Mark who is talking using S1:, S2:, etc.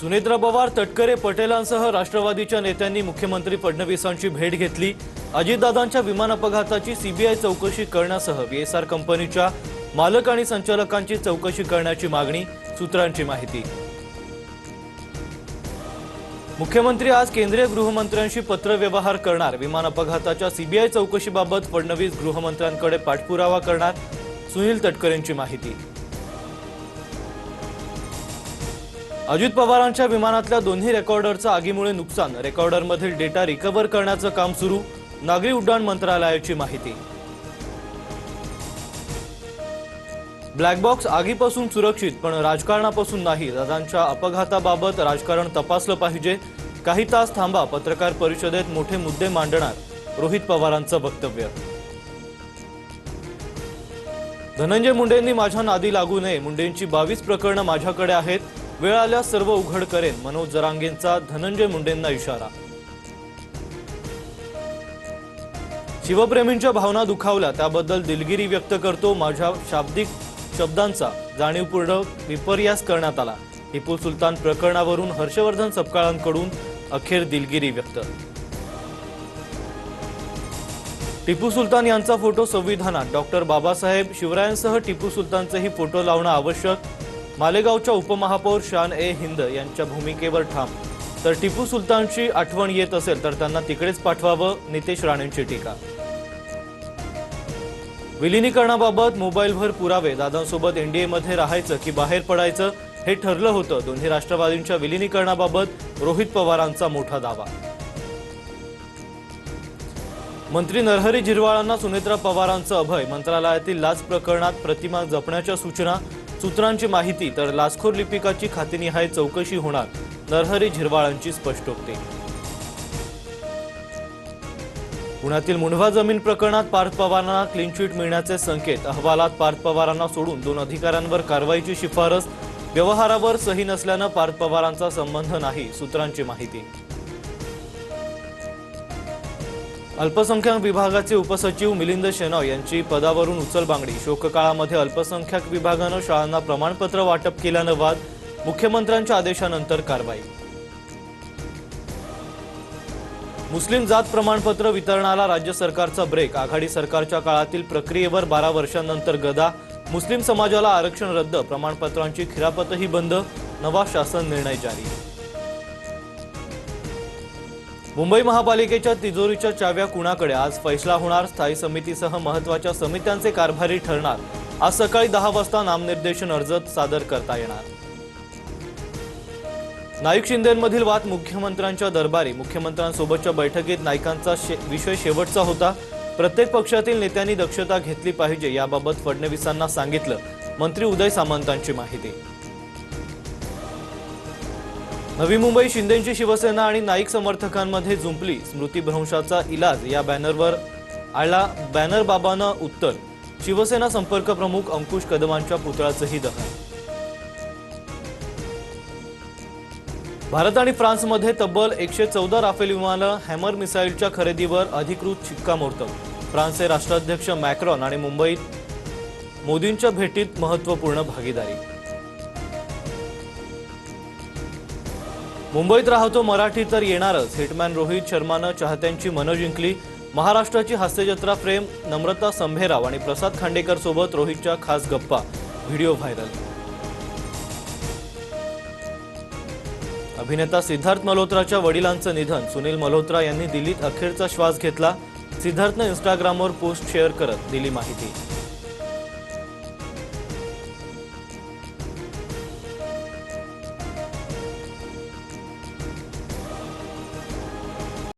S1: सुनेत्रा पवार, तटकरे, पटेलांसह राष्ट्रवादीच्या नेत्यांनी मुख्यमंत्री फडणवीसांची भेट घेतली। अजितदादांच्या विमान अपघाताची सीबीआय चौकशी करण्यासह व्हीएसआर कंपनीच्या मालक आणि संचालकांची चौकशी करण्याची मागणी, सूत्रांची माहिती। मुख्यमंत्री आज केंद्रीय गृहमंत्र्यांशी पत्रव्यवहार करणार। विमान अपघाताच्या सीबीआय चौकशीबाबत फडणवीस गृहमंत्र्यांकडे पाठपुरावा करणार, सुनील तटकरेंची माहिती। अजित पवारांच्या विमानातल्या दोन्ही रेकॉर्डरचं आगीमुळे नुकसान, रेकॉर्डरमधील डेटा रिकव्हर करण्याचं काम सुरू, नागरी उड्डाण मंत्रालयाची माहिती। ब्लॅक बॉक्स आगीपासून सुरक्षित पण राजकारणापासून नाही, दादांच्या अपघाताबाबत राजकारण तपासलं पाहिजे, काही तास थांबा, पत्रकार परिषदेत मोठे मुद्दे मांडणार, रोहित पवारांचं वक्तव्य। धनंजय मुंडेंनी माझ्या नादी लागू नये, मुंडेंची 22 प्रकरणं माझ्याकडे आहेत, वेळ आल्यास सर्व उघड करेन, मनोज जरांगेंचा धनंजय मुंडेंना इशारा। शिवप्रेमींच्या भावना दुखावल्या त्याबद्दल दिलगिरी व्यक्त करतो, माझ्या शाब्दिक शब्दांचा जाणीवपूर्वक विपर्यास करण्यात आला। टिपू सुलतान प्रकरणावरून हर्षवर्धन सपकाळांकडून अखेर दिलगिरी व्यक्त। टिपू सुलतान यांचा फोटो संविधानात, डॉक्टर बाबासाहेब शिवरायांसह टिपू सुलतानचेही फोटो लावणं आवश्यक, मालेगावच्या उपमहापौर शान ए हिंद यांच्या भूमिकेवर ठाम। तर टिपू सुलतानची आठवण येत असेल तर त्यांना तिकडेच पाठवावं, नितेश राणेंची टीका। विलीनीकरणाबाबत मोबाईलवर पुरावे, दादांसोबत एनडीएमध्ये राहायचं की बाहेर पडायचं हे ठरलं होतं, दोन्ही राष्ट्रवादींच्या विलीनीकरणाबाबत रोहित पवारांचा मोठा दावा। मंत्री नरहरी झिरवाळांना सुनेत्रा पवारांचं अभय, मंत्रालयातील लाच प्रकरणात प्रतिमा जपण्याच्या सूचना, सूत्रांची माहिती। तर लाचखोर लिपिकाची खातेनिहाय चौकशी होणार, नरहरी झिरवाळांची स्पष्टोक्ती। पुण्यातील मुंढवा जमीन प्रकरणात पार्थ पवारांना क्लीन चिट मिळण्याचे संकेत, अहवालात पार्थ पवारांना सोडून 2 अधिकाऱ्यांवर कारवाईची शिफारस, व्यवहारावर सही नसल्यानं पार्थ पवारांचा संबंध नाही, सूत्रांची माहिती। अल्पसंख्याक विभागाचे उपसचिव मिलिंद शेनॉय यांची पदावरून उचलबांगडी, शोककाळामध्ये अल्पसंख्याक विभागानं शाळांना प्रमाणपत्र वाटप केल्यानं वाद, मुख्यमंत्र्यांच्या आदेशानंतर कारवाई। मुस्लिम जात प्रमाणपत्र वितरणाला राज्य सरकारचा ब्रेक, आघाडी सरकारच्या काळातील प्रक्रियेवर 12 वर्षांनंतर गदा, मुस्लिम समाजाला आरक्षण रद्द, प्रमाणपत्रांची खिरापतही बंद, नवा शासन निर्णय जारी। मुंबई महापालिकेच्या तिजोरीच्या चाव्या कुणाकडे, आज फैसला होणार, स्थायी समितीसह महत्त्वाच्या समित्यांचे कारभारी ठरणार, आज सकाळी 10 वाजता नामनिर्देशन अर्ज सादर करता येणार। नाईक शिंदेंमधील वाद मुख्यमंत्र्यांच्या दरबारी, मुख्यमंत्र्यांसोबतच्या बैठकीत नाईकांचा विषय शेवटचा होता, प्रत्येक पक्षातील नेत्यांनी दक्षता घेतली पाहिजे याबाबत फडणवीसांना सांगितलं, मंत्री उदय सामंतांची माहिती। नवी मुंबई, शिंदेंची शिवसेना आणि नाईक समर्थकांमध्ये जुंपली, स्मृतिभ्रंशाचा इलाज या बॅनरवर आला बॅनर बाबांना उत्तर, शिवसेना संपर्क प्रमुख अंकुश कदमांच्या पुतळ्याचंही दहन। भारत आणि फ्रान्समध्ये तब्बल 114 राफेल विमानं हॅमर मिसाईलच्या खरेदीवर अधिकृत शिक्कामोर्तब, फ्रान्सचे राष्ट्राध्यक्ष मॅक्रॉन आणि मुंबईत मोदींच्या भेटीत महत्त्वपूर्ण भागीदारी। मुंबईत राहतो मराठी तर येणारच, हिटमॅन रोहित शर्मानं चाहत्यांची मनं जिंकली, महाराष्ट्राची हास्यजत्रा फ्रेम, नम्रता संभेराव आणि प्रसाद खांडेकर सोबत रोहितच्या खास गप्पा, व्हिडिओ व्हायरल। अभिनेता सिद्धार्थ मल्होत्राच्या वडिलांचं निधन, सुनील मल्होत्रा यांनी दिल्लीत अखेरचा श्वास घेतला, सिद्धार्थनं इंस्टाग्रामवर पोस्ट शेअर करत दिली माहिती।